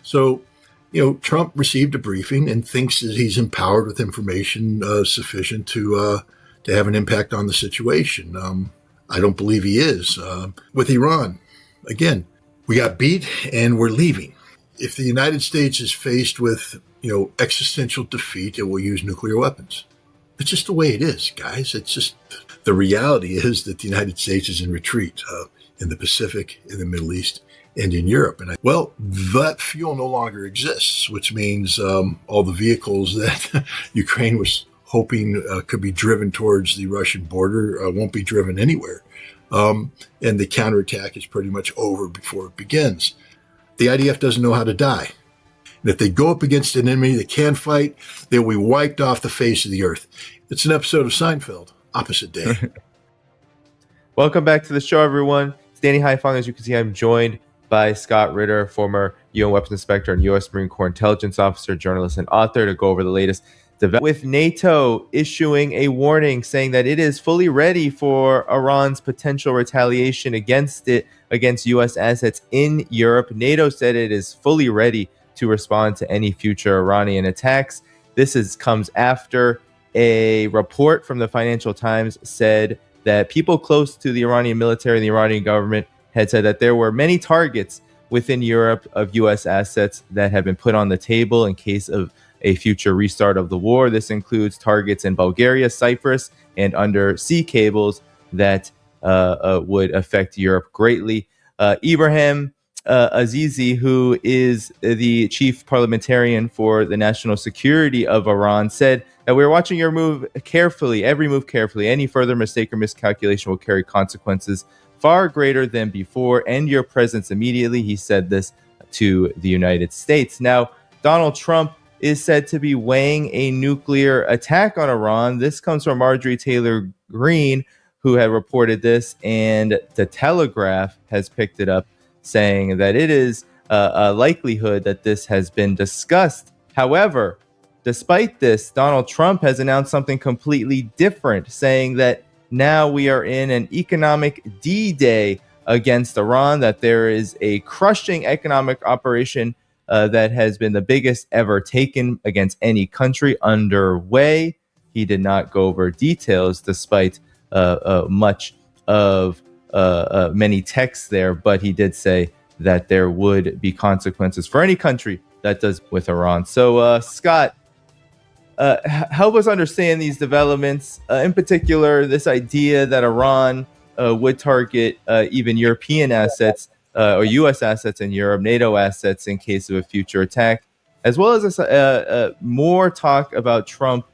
So, Trump received a briefing and thinks that he's empowered with information sufficient to have an impact on the situation. I don't believe he is. With Iran, again, we got beat and we're leaving. If the United States is faced with, existential defeat, it will use nuclear weapons. It's just the way it is, guys. It's just the reality is that the United States is in retreat in the Pacific, in the Middle East, and in Europe. And that fuel no longer exists, which means all the vehicles that Ukraine was hoping could be driven towards the Russian border won't be driven anywhere. And the counterattack is pretty much over before it begins. The IDF doesn't know how to die. And if they go up against an enemy that can fight, they will be wiped off the face of the earth. It's an episode of Seinfeld, opposite day. Welcome back to the show, everyone. It's Danny Haifong. As you can see, I'm joined by Scott Ritter, former UN Weapons Inspector and U.S. Marine Corps Intelligence Officer, journalist, and author, to go over the latest development, with NATO issuing a warning saying that it is fully ready for Iran's potential retaliation against U.S. assets in Europe. NATO said it is fully ready to respond to any future Iranian attacks. This comes after a report from the Financial Times said that people close to the Iranian military and the Iranian government had said that there were many targets within Europe of U.S. assets that have been put on the table in case of a future restart of the war. This includes targets in Bulgaria, Cyprus, and undersea cables that would affect Europe greatly. Ibrahim Azizi, who is the chief parliamentarian for the national security of Iran, said that we're watching your move carefully, every move carefully. Any further mistake or miscalculation will carry consequences far greater than before. End your presence immediately. He said this to the United States. Now, Donald Trump is said to be weighing a nuclear attack on Iran. This comes from Marjorie Taylor Greene, who had reported this, and The Telegraph has picked it up, saying that it is a likelihood that this has been discussed. However, despite this, Donald Trump has announced something completely different, saying that now we are in an economic D-Day against Iran, that there is a crushing economic operation that has been the biggest ever taken against any country underway. He did not go over details despite much of many texts there, but he did say that there would be consequences for any country that does with Iran. So, Scott, help us understand these developments, in particular, this idea that Iran would target even European assets or U.S. assets in Europe, NATO assets in case of a future attack, as well as more talk about Trump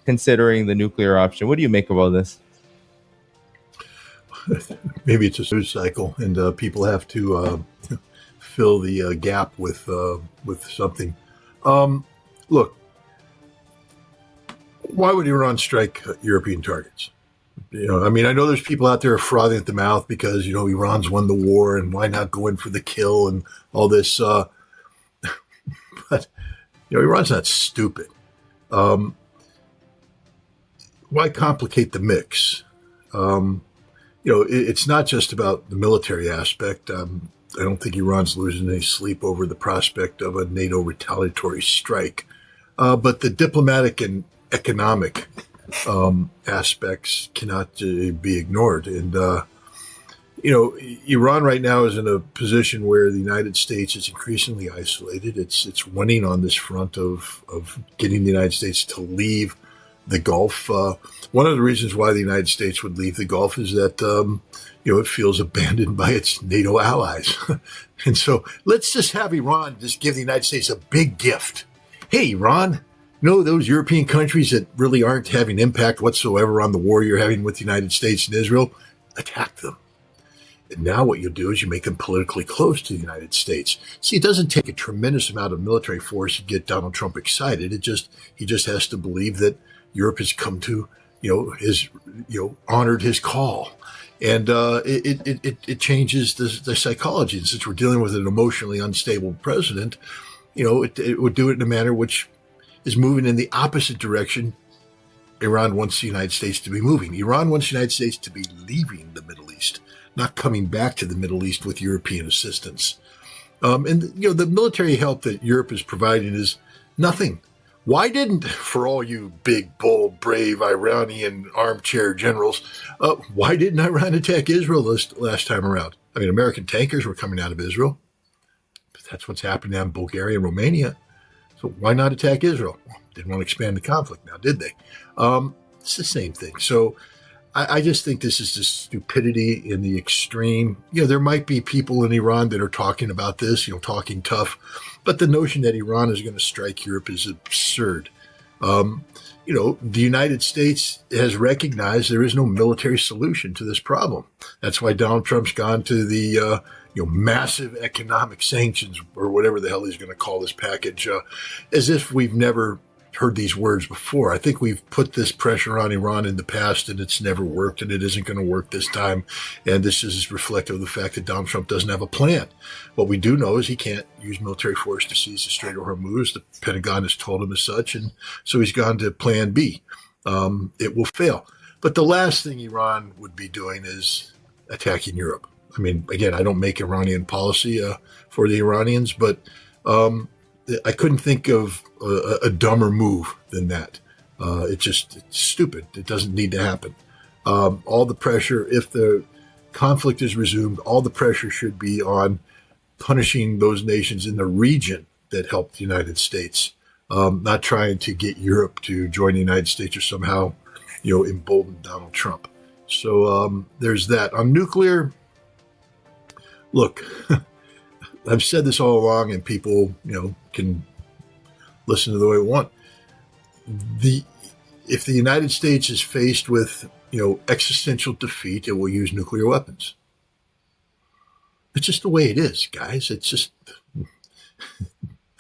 considering the nuclear option. What do you make of all this? Maybe it's a news cycle, and people have to fill the gap with something. Look, why would Iran strike European targets? I know there's people out there frothing at the mouth because Iran's won the war, and why not go in for the kill and all this. But Iran's not stupid. Why complicate the mix? It's not just about the military aspect. I don't think Iran's losing any sleep over the prospect of a NATO retaliatory strike. But the diplomatic and economic aspects cannot be ignored. And, Iran right now is in a position where the United States is increasingly isolated. It's winning on this front of getting the United States to leave the Gulf. One of the reasons why the United States would leave the Gulf is that, it feels abandoned by its NATO allies. And so let's just have Iran just give the United States a big gift. Hey, Iran, those European countries that really aren't having impact whatsoever on the war you're having with the United States and Israel, attack them. And now what you'll do is you make them politically close to the United States. See, it doesn't take a tremendous amount of military force to get Donald Trump excited. He just has to believe that Europe has come to, honored his call. And it changes the psychology. And since we're dealing with an emotionally unstable president, it would do it in a manner which is moving in the opposite direction Iran wants the United States to be moving. Iran wants the United States to be leaving the Middle East, not coming back to the Middle East with European assistance. And the military help that Europe is providing is nothing. Why didn't, for all you big, bold, brave Iranian armchair generals, why didn't Iran attack Israel last time around? I mean, American tankers were coming out of Israel. But that's what's happening now in Bulgaria and Romania. So why not attack Israel? Didn't want to expand the conflict now, did they? It's the same thing. So I just think this is just stupidity in the extreme. There might be people in Iran that are talking about this, talking tough, but the notion that Iran is going to strike Europe is absurd. The United States has recognized there is no military solution to this problem. That's why Donald Trump's gone to the massive economic sanctions, or whatever the hell he's going to call this package, as if we've never heard these words before. I think we've put this pressure on Iran in the past, and it's never worked, and it isn't going to work this time. And this is reflective of the fact that Donald Trump doesn't have a plan. What we do know is he can't use military force to seize the Strait of Hormuz. The Pentagon has told him as such, and so he's gone to Plan B. It will fail. But the last thing Iran would be doing is attacking Europe. I mean, again, I don't make Iranian policy for the Iranians, but I couldn't think of a dumber move than that. It's stupid. It doesn't need to happen. All the pressure, if the conflict is resumed, all the pressure should be on punishing those nations in the region that helped the United States, not trying to get Europe to join the United States or somehow, embolden Donald Trump. So there's that. On nuclear, look, I've said this all along, and people, can listen to the way they want. If the United States is faced with, existential defeat, it will use nuclear weapons. It's just the way it is, guys. It's just the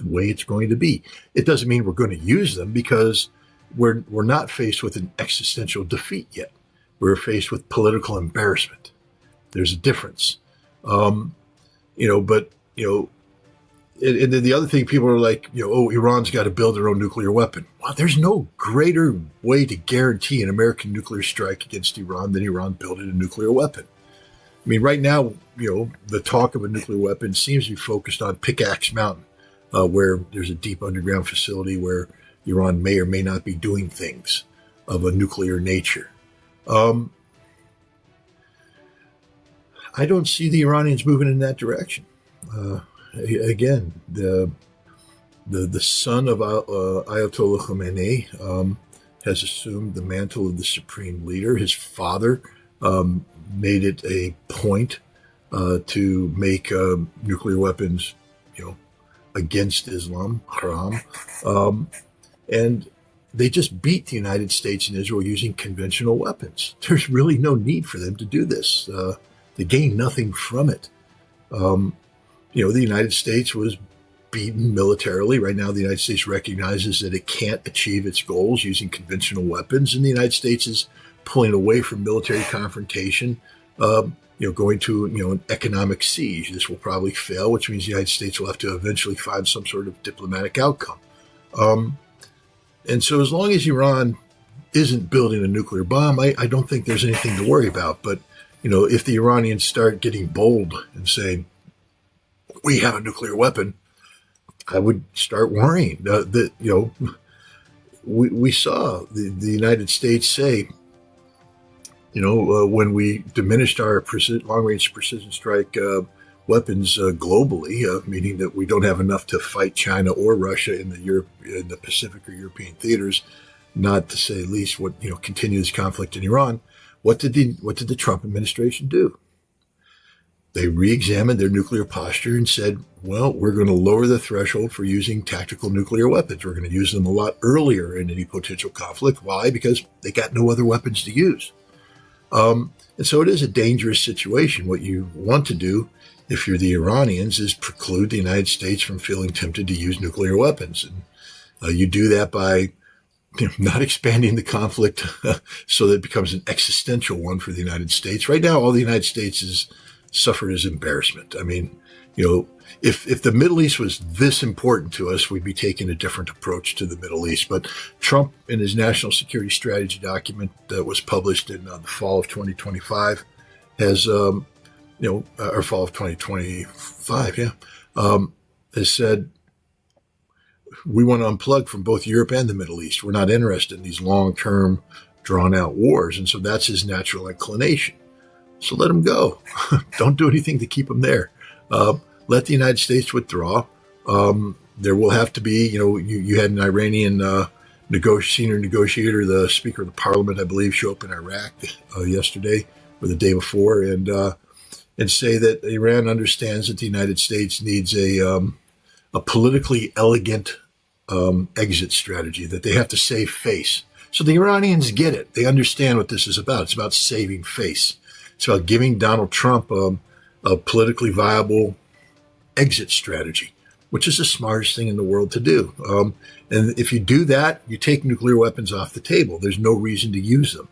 way it's going to be. It doesn't mean we're going to use them, because we're not faced with an existential defeat yet. We're faced with political embarrassment. There's a difference. And then the other thing, people are like, Iran's got to build their own nuclear weapon. Well, there's no greater way to guarantee an American nuclear strike against Iran than Iran building a nuclear weapon. I mean, right now, the talk of a nuclear weapon seems to be focused on Pickaxe Mountain, where there's a deep underground facility where Iran may or may not be doing things of a nuclear nature. I don't see the Iranians moving in that direction. Again, the son of Ayatollah Khamenei has assumed the mantle of the supreme leader. His father made it a point to make nuclear weapons, against Islam, haram, and they just beat the United States and Israel using conventional weapons. There's really no need for them to do this. They gain nothing from it. The United States was beaten militarily. Right now, the United States recognizes that it can't achieve its goals using conventional weapons, and the United States is pulling away from military confrontation, going to an economic siege. This will probably fail, which means the United States will have to eventually find some sort of diplomatic outcome. And so as long as Iran isn't building a nuclear bomb, I don't think there's anything to worry about. But, if the Iranians start getting bold and saying, we have a nuclear weapon, I would start worrying. We saw the United States say, when we diminished our long-range precision strike weapons globally, meaning that we don't have enough to fight China or Russia in the Pacific or European theaters, not to say least what continues conflict in Iran. What did the Trump administration do? They re-examined their nuclear posture and said, well, we're going to lower the threshold for using tactical nuclear weapons. We're going to use them a lot earlier in any potential conflict. Why? Because they got no other weapons to use. And so it is a dangerous situation. What you want to do, if you're the Iranians, is preclude the United States from feeling tempted to use nuclear weapons. And you do that by not expanding the conflict so that it becomes an existential one for the United States. Right now, all the United States is suffered as embarrassment. I mean, if the Middle East was this important to us, we'd be taking a different approach to the Middle East. But Trump, in his national security strategy document that was published in the fall of 2025, has, or fall of 2025, has said, we want to unplug from both Europe and the Middle East. We're not interested in these long-term, drawn-out wars. And so that's his natural inclination. So let him go. Don't do anything to keep him there. Let the United States withdraw. There will have to be, you had an Iranian senior negotiator, the Speaker of the Parliament, I believe, show up in Iraq yesterday or the day before and say that Iran understands that the United States needs a politically elegant exit strategy, that they have to save face. So the Iranians get it. They understand what this is about. It's about saving face. It's about giving Donald Trump a politically viable exit strategy, which is the smartest thing in the world to do. And if you do that, you take nuclear weapons off the table. There's no reason to use them,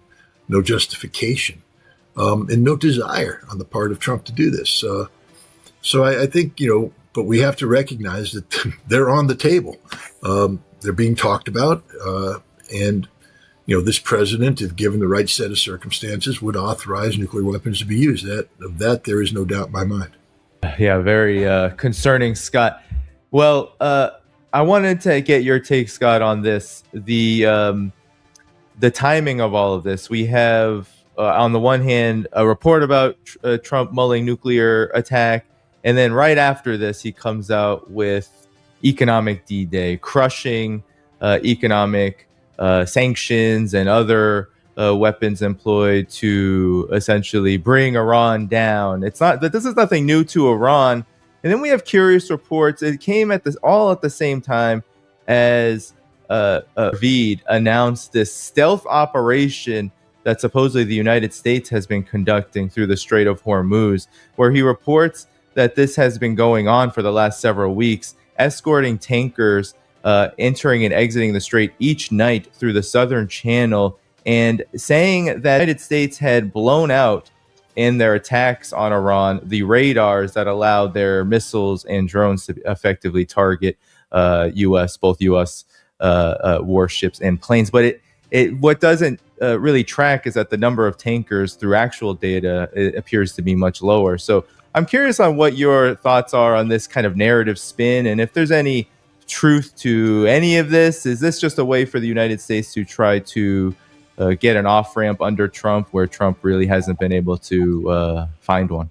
no justification, and no desire on the part of Trump to do this. So I think, but we have to recognize that they're on the table. They're being talked about. And this president, if given the right set of circumstances, would authorize nuclear weapons to be used. Of that, there is no doubt in my mind. Yeah, very concerning, Scott. Well, I wanted to get your take, Scott, on this. The timing of all of this. We have, on the one hand, a report about Trump mulling nuclear attack, and then right after this, he comes out with economic D-Day, crushing economic sanctions and other weapons employed to essentially bring Iran down. This is nothing new to Iran. And then we have curious reports. It came all at the same time as Ravid announced this stealth operation that supposedly the United States has been conducting through the Strait of Hormuz, where he reports that this has been going on for the last several weeks, escorting tankers entering and exiting the strait each night through the southern channel, and saying that the United States had blown out in their attacks on Iran the radars that allowed their missiles and drones to effectively target both U.S. Warships and planes. But what doesn't really track is that the number of tankers through actual data appears to be much lower. So I'm curious on what your thoughts are on this kind of narrative spin, and if there's any truth to any of this. Is this just a way for the United States to try to get an off-ramp under Trump, where Trump really hasn't been able to find one?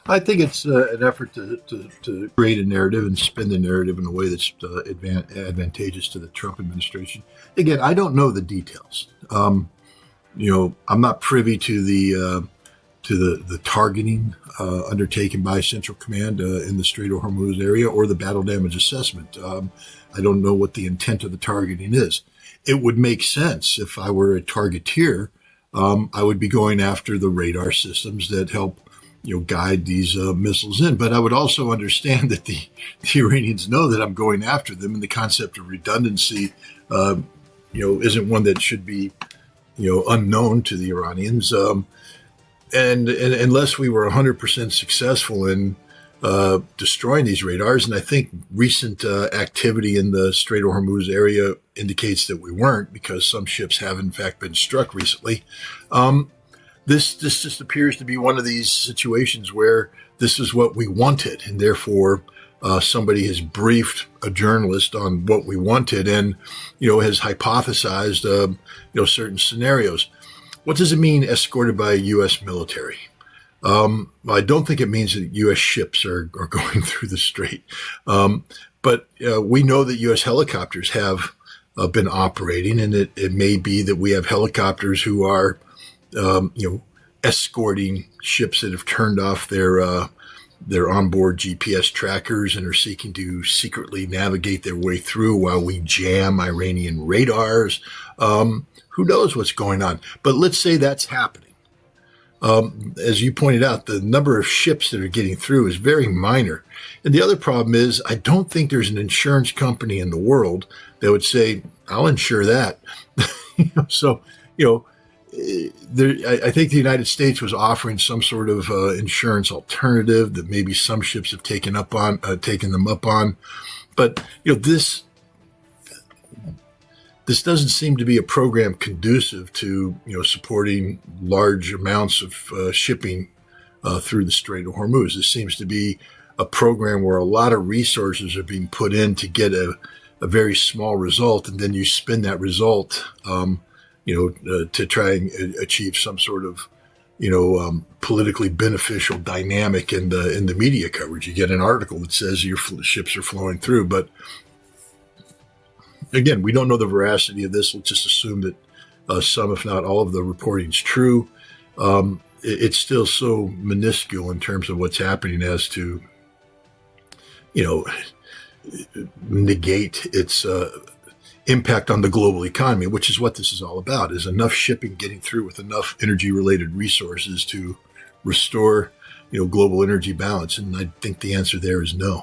I think it's an effort to create a narrative and spin the narrative in a way that's advantageous to the Trump administration. Again, I don't know the details. I'm not privy to the targeting undertaken by Central Command in the Strait of Hormuz area or the battle damage assessment. I don't know what the intent of the targeting is. It would make sense if I were a targeteer. I would be going after the radar systems that help guide these missiles in. But I would also understand that the Iranians know that I'm going after them, and the concept of redundancy isn't one that should be unknown to the Iranians. And unless we were 100% successful in destroying these radars, and I think recent activity in the Strait of Hormuz area indicates that we weren't, because some ships have in fact been struck recently. This just appears to be one of these situations where this is what we wanted, and therefore somebody has briefed a journalist on what we wanted, and has hypothesized certain scenarios. What does it mean, escorted by a U.S. military? I don't think it means that U.S. ships are going through the strait. But we know that U.S. helicopters have been operating, and it may be that we have helicopters who are, escorting ships that have turned off their onboard GPS trackers and are seeking to secretly navigate their way through while we jam Iranian radars. Who knows what's going on? But let's say that's happening. As you pointed out, the number of ships that are getting through is very minor. And the other problem is, I don't think there's an insurance company in the world that would say, I'll insure that. So, I think the United States was offering some sort of insurance alternative that maybe some ships have taken them up on. But, this doesn't seem to be a program conducive to, supporting large amounts of shipping through the Strait of Hormuz. This seems to be a program where a lot of resources are being put in to get a very small result, and then you spin that result, to try and achieve some sort of, politically beneficial dynamic in the media coverage. You get an article that says your ships are flowing through, but again, we don't know the veracity of this. Let's just assume that some, if not all, of the reporting is true. It's still so minuscule in terms of what's happening as to, negate its impact on the global economy, which is what this is all about, is enough shipping getting through with enough energy-related resources to restore, global energy balance. And I think the answer there is no.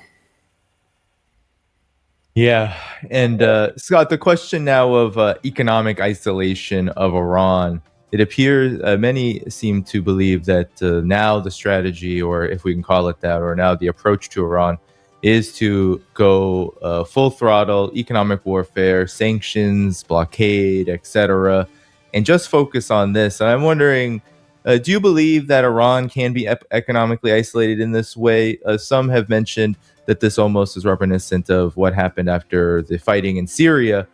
Yeah. And Scott, the question now of economic isolation of Iran, it appears many seem to believe that now the strategy, or if we can call it that, or now the approach to Iran is to go full throttle economic warfare, sanctions, blockade, etc., and just focus on this. And I'm wondering, do you believe that Iran can be economically isolated in this way? Some have mentioned that this almost is reminiscent of what happened after the fighting in Syria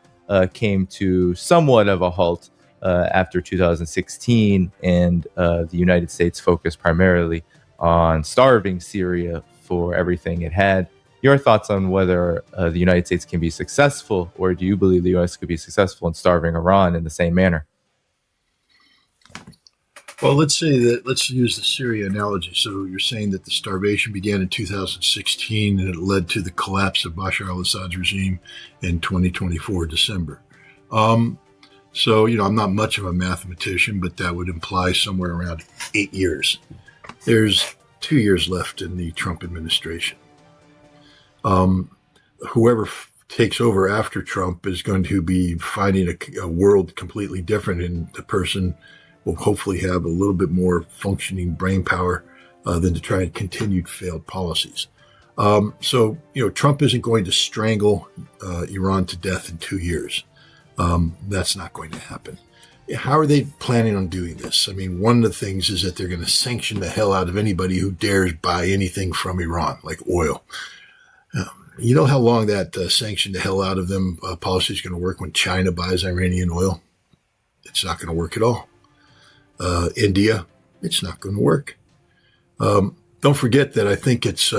came to somewhat of a halt after 2016, and the United States focused primarily on starving Syria for everything it had. Your thoughts on whether the United States can be successful, or do you believe the U.S. could be successful in starving Iran in the same manner? Well, let's use the Syria analogy. So you're saying that the starvation began in 2016 and it led to the collapse of Bashar al-Assad's regime in 2024, December. I'm not much of a mathematician, but that would imply somewhere around 8 years. There's 2 years left in the Trump administration. Whoever takes over after Trump is going to be finding a world completely different, and the person will hopefully have a little bit more functioning brain power than to try and continue failed policies. Trump isn't going to strangle Iran to death in 2 years. That's not going to happen. How are they planning on doing this? I mean, one of the things is that they're going to sanction the hell out of anybody who dares buy anything from Iran, like oil. You know how long that sanction the hell out of them policy is going to work when China buys Iranian oil? It's not going to work at all. India, it's not going to work. Don't forget that I think it's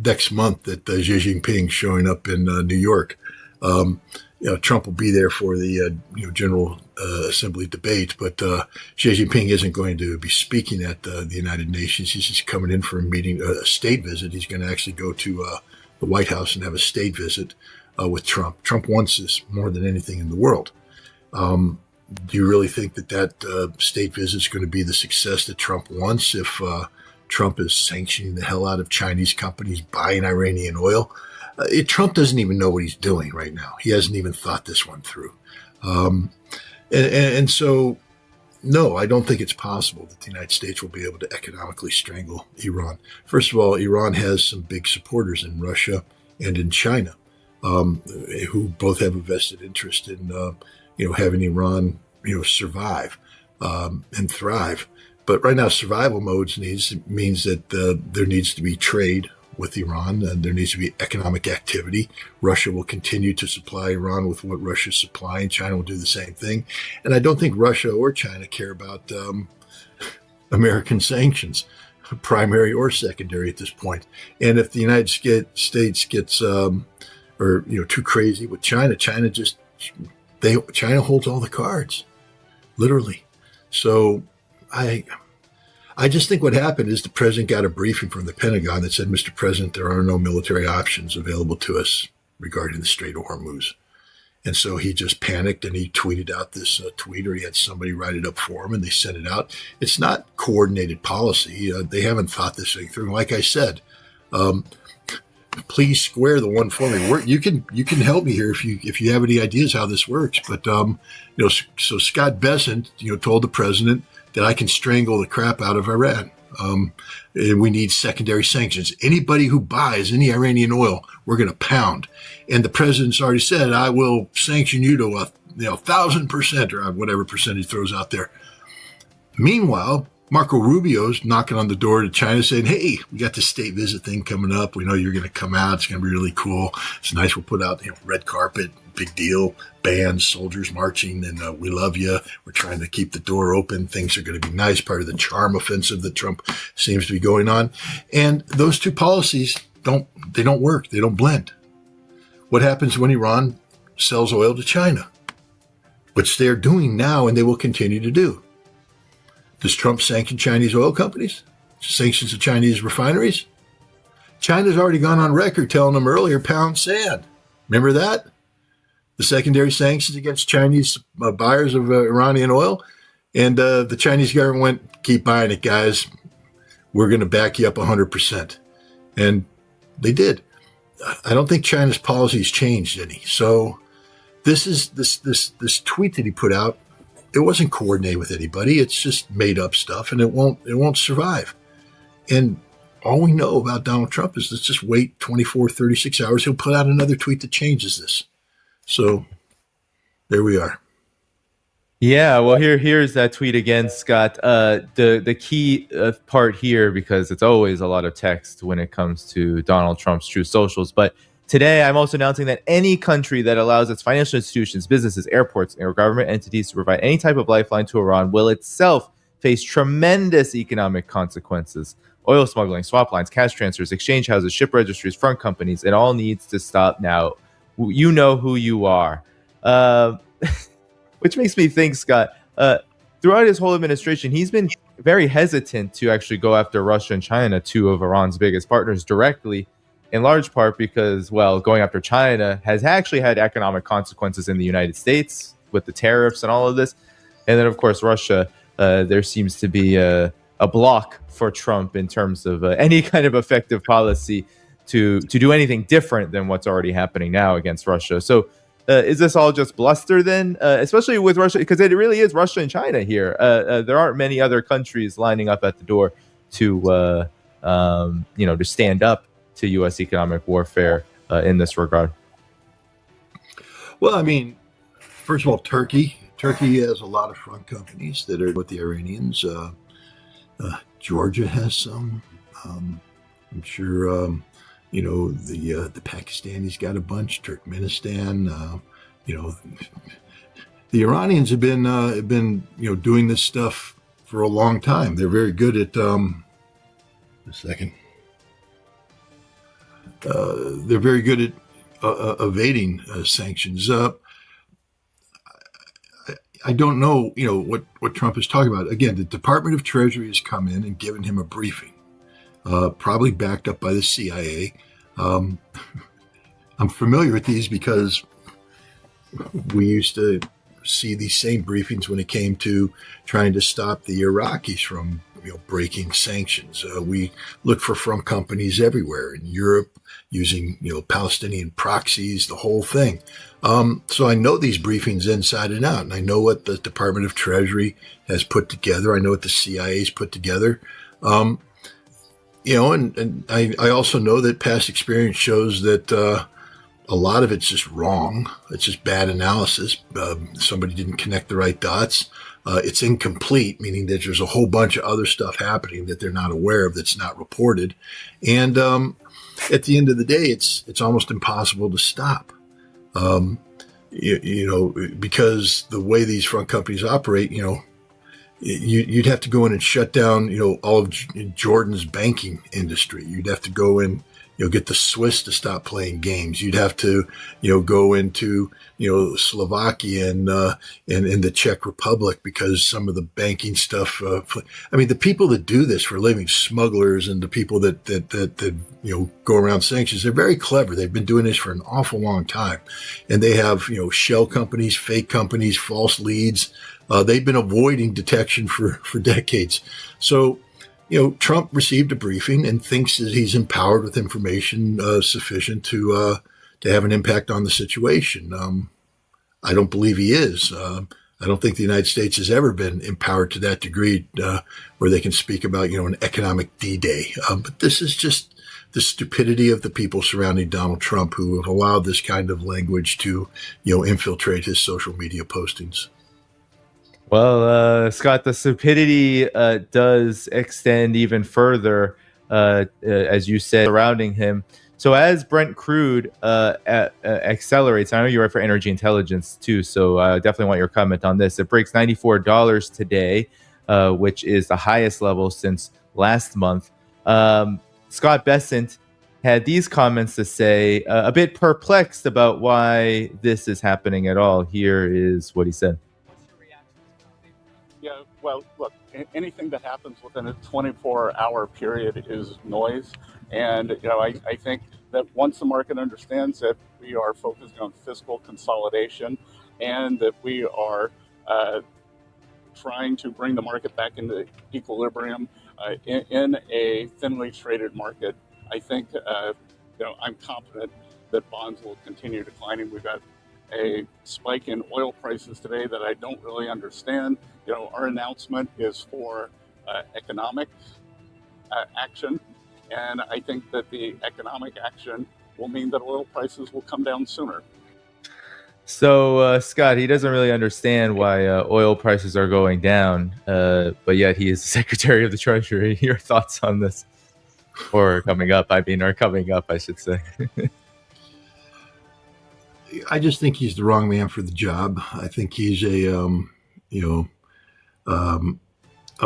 next month that Xi Jinping showing up in New York. Trump will be there for the General Assembly debate, but Xi Jinping isn't going to be speaking at the United Nations. He's just coming in for a meeting, a state visit. He's going to actually go to the White House and have a state visit with Trump. Trump wants this more than anything in the world. Do you really think that state visit is going to be the success that Trump wants if Trump is sanctioning the hell out of Chinese companies buying Iranian oil? Trump doesn't even know what he's doing right now. He hasn't even thought this one through. So, no, I don't think it's possible that the United States will be able to economically strangle Iran. First of all, Iran has some big supporters in Russia and in China, who both have a vested interest in having Iran, survive and thrive. But right now, survival modes means that there needs to be trade with Iran, and there needs to be economic activity. Russia will continue to supply Iran with what Russia's supplying. China will do the same thing. And I don't think Russia or China care about American sanctions, primary or secondary at this point. And if the United States gets too crazy with China, China holds all the cards, literally. So I just think what happened is the president got a briefing from the Pentagon that said, Mr. President, there are no military options available to us regarding the Strait of Hormuz. And so he just panicked and he tweeted out this tweet, or he had somebody write it up for him and they sent it out. It's not coordinated policy. They haven't thought this thing through. Like I said, please square the one for me. You can help me here if you have any ideas how this works. But so Scott Bessent, told the president that I can strangle the crap out of Iran. And we need secondary sanctions. Anybody who buys any Iranian oil, we're going to pound. And the president's already said, I will sanction you to 1,000% or whatever percent he throws out there. Meanwhile, Marco Rubio's knocking on the door to China saying, hey, we got this state visit thing coming up. We know you're going to come out. It's going to be really cool. It's nice. We'll put out, red carpet, big deal, bands, soldiers marching, and we love you. We're trying to keep the door open. Things are going to be nice. Part of the charm offensive that Trump seems to be going on. And those two policies don't work. They don't blend. What happens when Iran sells oil to China? Which they're doing now and they will continue to do. Does Trump sanction Chinese oil companies? Sanctions the Chinese refineries? China's already gone on record telling them earlier, pound sand. Remember that? The secondary sanctions against Chinese buyers of Iranian oil. And the Chinese government went, keep buying it, guys. We're going to back you up 100%. And they did. I don't think China's policies changed any. So this tweet that he put out, it wasn't coordinated with anybody. It's just made up stuff, and it won't survive. And all we know about Donald Trump is let's just wait 24, 36 hours. He'll put out another tweet that changes this. So there we are. Yeah, well, here's that tweet again, Scott. The key part here, because it's always a lot of text when it comes to Donald Trump's Truth Socials, but today, I'm also announcing that any country that allows its financial institutions, businesses, airports, or government entities to provide any type of lifeline to Iran will itself face tremendous economic consequences. Oil smuggling, swap lines, cash transfers, exchange houses, ship registries, front companies, it all needs to stop now. You know who you are. Which makes me think, Scott, throughout his whole administration, he's been very hesitant to actually go after Russia and China, two of Iran's biggest partners, directly. In large part because, well, going after China has actually had economic consequences in the United States with the tariffs and all of this. And then, of course, Russia, there seems to be a block for Trump in terms of any kind of effective policy to do anything different than what's already happening now against Russia. So is this all just bluster then, especially with Russia? Because it really is Russia and China here. There aren't many other countries lining up at the door to stand up to U.S. economic warfare in this regard? Well, I mean, first of all, Turkey has a lot of front companies that are with the Iranians. Georgia has some. I'm sure, the Pakistanis got a bunch. Turkmenistan. The Iranians have been doing this stuff for a long time. They're very good at. A second. They're very good at evading sanctions. I don't know, what Trump is talking about. Again, the Department of Treasury has come in and given him a briefing, probably backed up by the CIA. I'm familiar with these because we used to see these same briefings when it came to trying to stop the Iraqis from breaking sanctions. We look for front companies everywhere in Europe using, Palestinian proxies, the whole thing. So I know these briefings inside and out, and I know what the Department of Treasury has put together. I know what the CIA's put together. And I also know that past experience shows that a lot of it's just wrong. It's just bad analysis. Somebody didn't connect the right dots. It's incomplete, meaning that there's a whole bunch of other stuff happening that they're not aware of, that's not reported. And at the end of the day, it's almost impossible to stop. Because the way these front companies operate, you'd have to go in and shut down, all of Jordan's banking industry. You'd have to go in, get the Swiss to stop playing games. You'd have to, go into, Slovakia and the Czech Republic because some of the banking stuff. The people that do this for a living, smugglers, and the people that go around sanctions, they're very clever. They've been doing this for an awful long time, and they have, shell companies, fake companies, false leads. They've been avoiding detection for decades. So, Trump received a briefing and thinks that he's empowered with information sufficient to have an impact on the situation. I don't believe he is. I don't think the United States has ever been empowered to that degree where they can speak about, an economic D-Day. But this is just the stupidity of the people surrounding Donald Trump who have allowed this kind of language to, infiltrate his social media postings. Well, Scott, the stupidity does extend even further, as you said, surrounding him. So as Brent crude accelerates, I know you write for Energy Intelligence too, so I definitely want your comment on this. It breaks $94 today, which is the highest level since last month. Scott Bessent had these comments to say, a bit perplexed about why this is happening at all. Here is what he said. Yeah, well, look, anything that happens within a 24-hour period is noise. And, I think that once the market understands that we are focused on fiscal consolidation and that we are trying to bring the market back into equilibrium in a thinly traded market, I think, I'm confident that bonds will continue declining. We've got a spike in oil prices today that I don't really understand. Our announcement is for economic action, and I think that the economic action will mean that oil prices will come down sooner. So, Scott, he doesn't really understand why oil prices are going down, but yet he is the Secretary of the Treasury. Your thoughts on this? Or coming up, I should say. I just think he's the wrong man for the job. I think he's a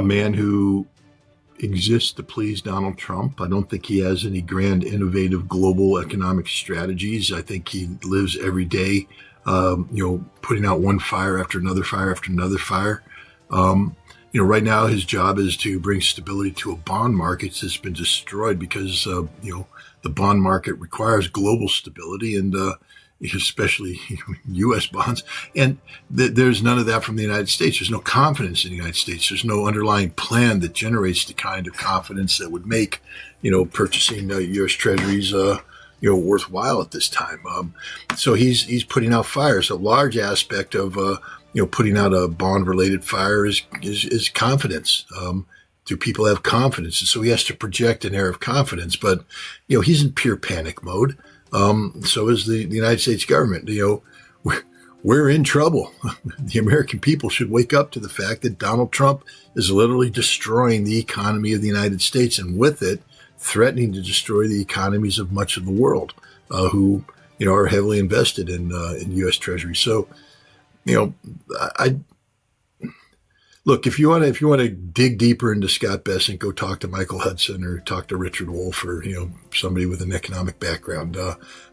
man who exists to please Donald Trump. I don't think he has any grand, innovative global economic strategies. I think he lives every day, putting out one fire after another fire after another fire. Right now his job is to bring stability to a bond market that's been destroyed because, the bond market requires global stability and, especially U.S. bonds. And there's none of that from the United States. There's no confidence in the United States. There's no underlying plan that generates the kind of confidence that would make, purchasing U.S. Treasuries, worthwhile at this time. So he's putting out fires. A large aspect of, putting out a bond-related fire is confidence. Do people have confidence? And so he has to project an air of confidence. But, he's in pure panic mode. So is the United States government. We're in trouble. The American people should wake up to the fact that Donald Trump is literally destroying the economy of the United States, and with it, threatening to destroy the economies of much of the world, who are heavily invested in U.S. Treasury. So, I look, if you want to dig deeper into Scott Bessent, go talk to Michael Hudson or talk to Richard Wolff or somebody with an economic background.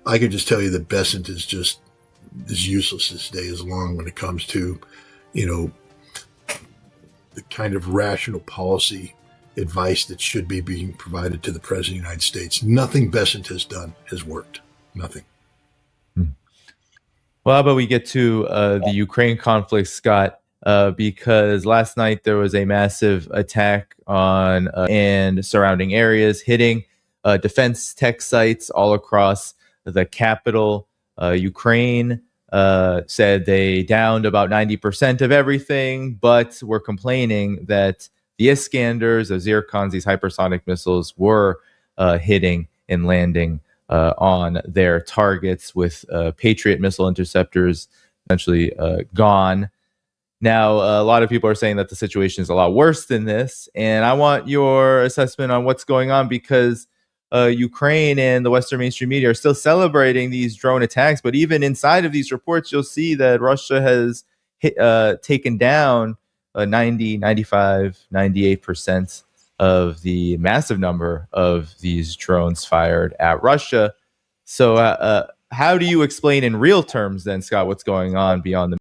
I can just tell you that Bessent is just as useless as day is long when it comes to the kind of rational policy advice that should be being provided to the President of the United States. Nothing Bessent has done has worked. Nothing. Well, how about we get to the Ukraine conflict, Scott? Because last night there was a massive attack on and surrounding areas, hitting defense tech sites all across the capital. Ukraine said they downed about 90% of everything, but were complaining that the Iskanders, the Zircons, these hypersonic missiles, were hitting and landing on their targets, with Patriot missile interceptors essentially gone. Now, a lot of people are saying that the situation is a lot worse than this, and I want your assessment on what's going on, because Ukraine and the Western mainstream media are still celebrating these drone attacks, but even inside of these reports, you'll see that Russia has taken down 90, 95, 98% of the massive number of these drones fired at Russia. So how do you explain in real terms then, Scott, what's going on beyond the